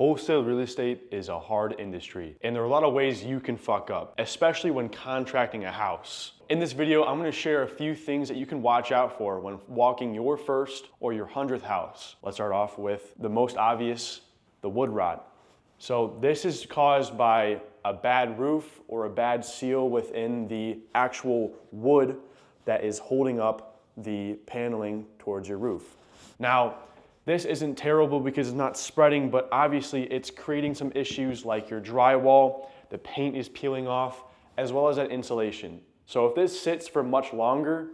Wholesale real estate is a hard industry, and there are a lot of ways you can fuck up, especially when contracting a house. In this video, I'm gonna share a few things that you can watch out for when walking your first or your 100th house. Let's start off with the most obvious, the wood rot. So this is caused by a bad roof or a bad seal within the actual wood that is holding up the paneling towards your roof. Now, this isn't terrible because it's not spreading, but obviously it's creating some issues like your drywall, the paint is peeling off, as well as that insulation. So if this sits for much longer,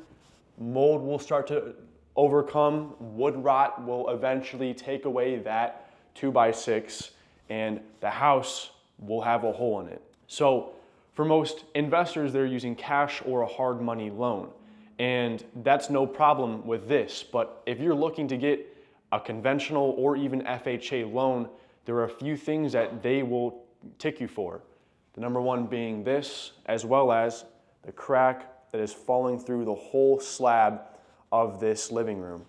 mold will start to overcome, wood rot will eventually take away that 2x6, and the house will have a hole in it. So for most investors, they're using cash or a hard money loan. And that's no problem with this, but if you're looking to get a conventional or even FHA loan, there are a few things that they will tick you for. The number one being this, as well as the crack that is falling through the whole slab of this living room.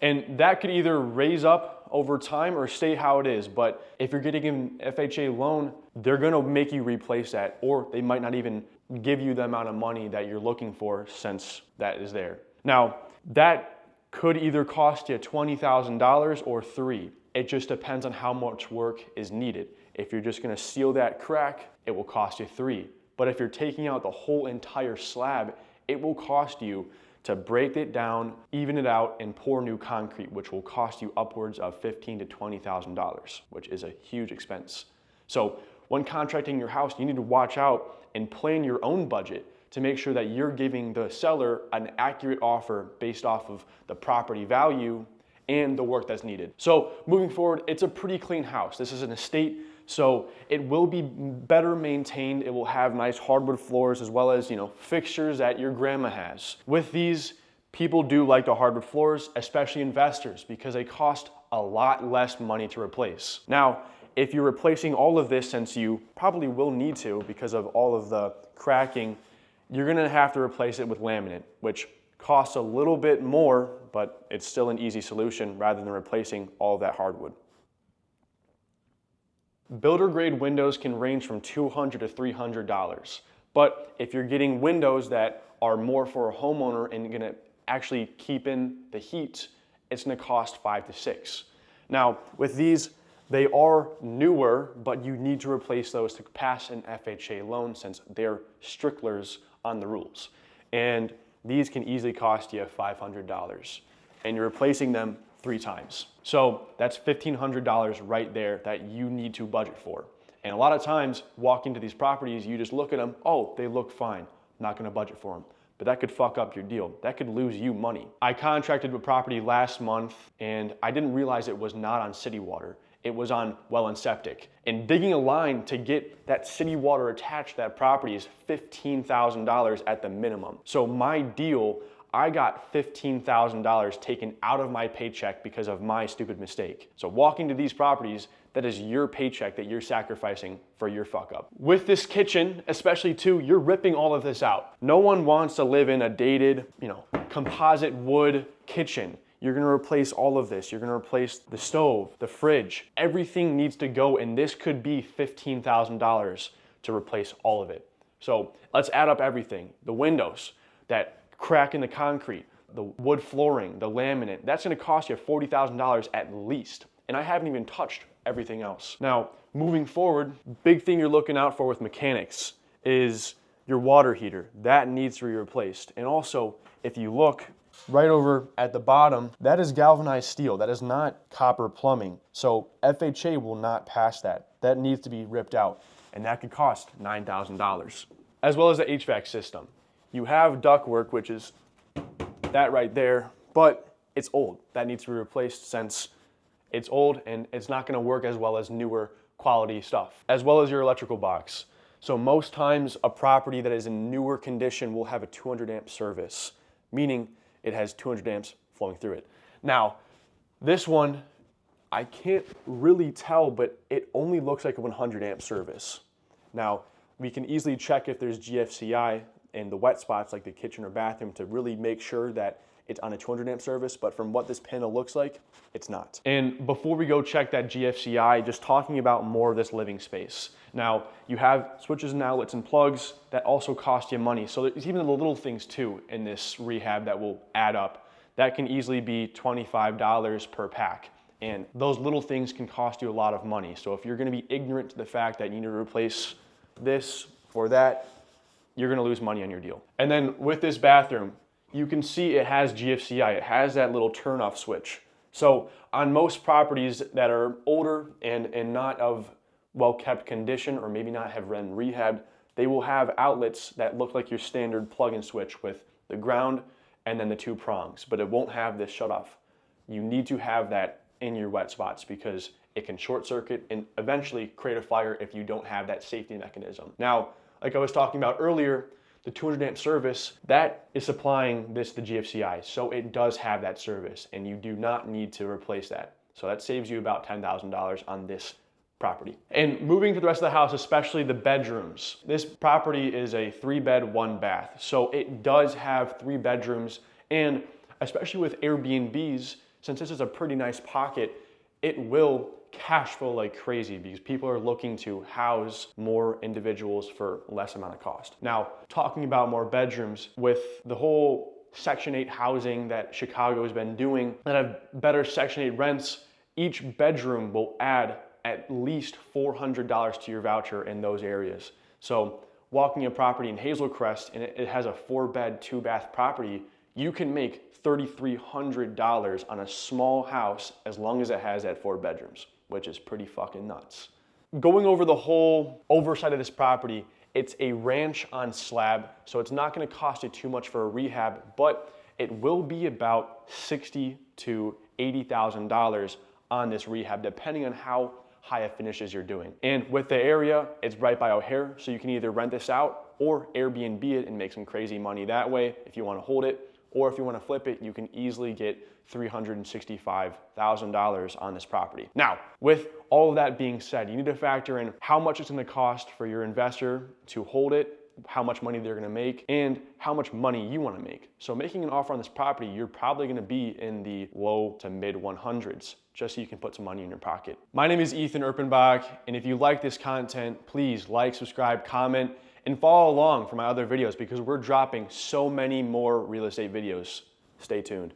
And that could either raise up over time or stay how it is, but if you're getting an FHA loan, they're gonna make you replace that, or they might not even give you the amount of money that you're looking for since that is there. Now, that could either cost you $20,000 or $3,000. It just depends on how much work is needed. If you're just gonna seal that crack, it will cost you $3,000. But if you're taking out the whole entire slab, it will cost you to break it down, even it out, and pour new concrete, which will cost you upwards of $15,000 to $20,000, which is a huge expense. So when contracting your house, you need to watch out and plan your own budget to make sure that you're giving the seller an accurate offer based off of the property value and the work that's needed. So moving forward, it's a pretty clean house. This is an estate, so it will be better maintained. It will have nice hardwood floors as well as, fixtures that your grandma has. With these, people do like the hardwood floors, especially investors, because they cost a lot less money to replace. Now, if you're replacing all of this, since you probably will need to because of all of the cracking, you're gonna have to replace it with laminate, which costs a little bit more, but it's still an easy solution rather than replacing all of that hardwood. Builder grade windows can range from $200 to $300, but if you're getting windows that are more for a homeowner and gonna actually keep in the heat, it's gonna cost $5 to $6. Now, with these, they are newer, but you need to replace those to pass an FHA loan since they're strictlers on the rules. And these can easily cost you $500, and you're replacing them 3 times. So that's $1,500 right there that you need to budget for. And a lot of times, walking to these properties, you just look at them, oh, they look fine, not gonna budget for them. But that could fuck up your deal. That could lose you money. I contracted a property last month, and I didn't realize it was not on city water. It was on well and septic. And digging a line to get that city water attached to that property is $15,000 at the minimum. So my deal, I got $15,000 taken out of my paycheck because of my stupid mistake. So walking to these properties, that is your paycheck that you're sacrificing for your fuck up. With this kitchen, especially too, you're ripping all of this out. No one wants to live in a dated, composite wood kitchen. You're gonna replace all of this. You're gonna replace the stove, the fridge. Everything needs to go, and this could be $15,000 to replace all of it. So let's add up everything. The windows, that crack in the concrete, the wood flooring, the laminate, that's gonna cost you $40,000 at least. And I haven't even touched everything else. Now, moving forward, big thing you're looking out for with mechanics is your water heater. That needs to be replaced. And also, if you look, right over at the bottom, that is galvanized steel. That is not copper plumbing. So FHA will not pass that. That needs to be ripped out, and that could cost $9,000. As well as the HVAC system. You have ductwork, which is that right there, but it's old. That needs to be replaced since it's old and it's not gonna work as well as newer quality stuff. As well as your electrical box. So most times a property that is in newer condition will have a 200 amp service, meaning it has 200 amps flowing through it. Now, this one, I can't really tell, but it only looks like a 100 amp service. Now, we can easily check if there's GFCI in the wet spots like the kitchen or bathroom to really make sure that it's on a 200 amp service, but from what this panel looks like, it's not. And before we go check that GFCI, just talking about more of this living space. Now, you have switches and outlets and plugs that also cost you money. So there's even the little things too in this rehab that will add up. That can easily be $25 per pack. And those little things can cost you a lot of money. So if you're gonna be ignorant to the fact that you need to replace this or that, you're gonna lose money on your deal. And then with this bathroom, you can see it has GFCI. It has that little turn-off switch. So on most properties that are older and not of well-kept condition, or maybe not have been rehabbed, they will have outlets that look like your standard plug-in switch with the ground and then the 2 prongs, but it won't have this shut-off. You need to have that in your wet spots because it can short circuit and eventually create a fire if you don't have that safety mechanism. Now, like I was talking about earlier, the 200 amp service, that is supplying this to GFCI. So it does have that service and you do not need to replace that. So that saves you about $10,000 on this property. And moving to the rest of the house, especially the bedrooms. This property is a 3-bed, 1-bath. So it does have 3 bedrooms, and especially with Airbnbs, since this is a pretty nice pocket, it will cash flow like crazy because people are looking to house more individuals for less amount of cost. Now, talking about more bedrooms, with the whole Section 8 housing that Chicago has been doing, that have better Section 8 rents, each bedroom will add at least $400 to your voucher in those areas. So walking a property in Hazel Crest and it has a 4-bed, 2-bath property, you can make $3,300 on a small house as long as it has that 4 bedrooms, which is pretty fucking nuts. Going over the whole oversight of this property, it's a ranch on slab, so it's not gonna cost you too much for a rehab, but it will be about $60,000 to $80,000 on this rehab, depending on how high a finishes you're doing. And with the area, it's right by O'Hare, so you can either rent this out or Airbnb it and make some crazy money that way if you wanna hold it, or if you wanna flip it, you can easily get $365,000 on this property. Now, with all of that being said, you need to factor in how much it's gonna cost for your investor to hold it, how much money they're gonna make, and how much money you wanna make. So making an offer on this property, you're probably gonna be in the low to mid 100s, just so you can put some money in your pocket. My name is Ethan Erpenbach, and if you like this content, please like, subscribe, comment, and follow along for my other videos because we're dropping so many more real estate videos. Stay tuned.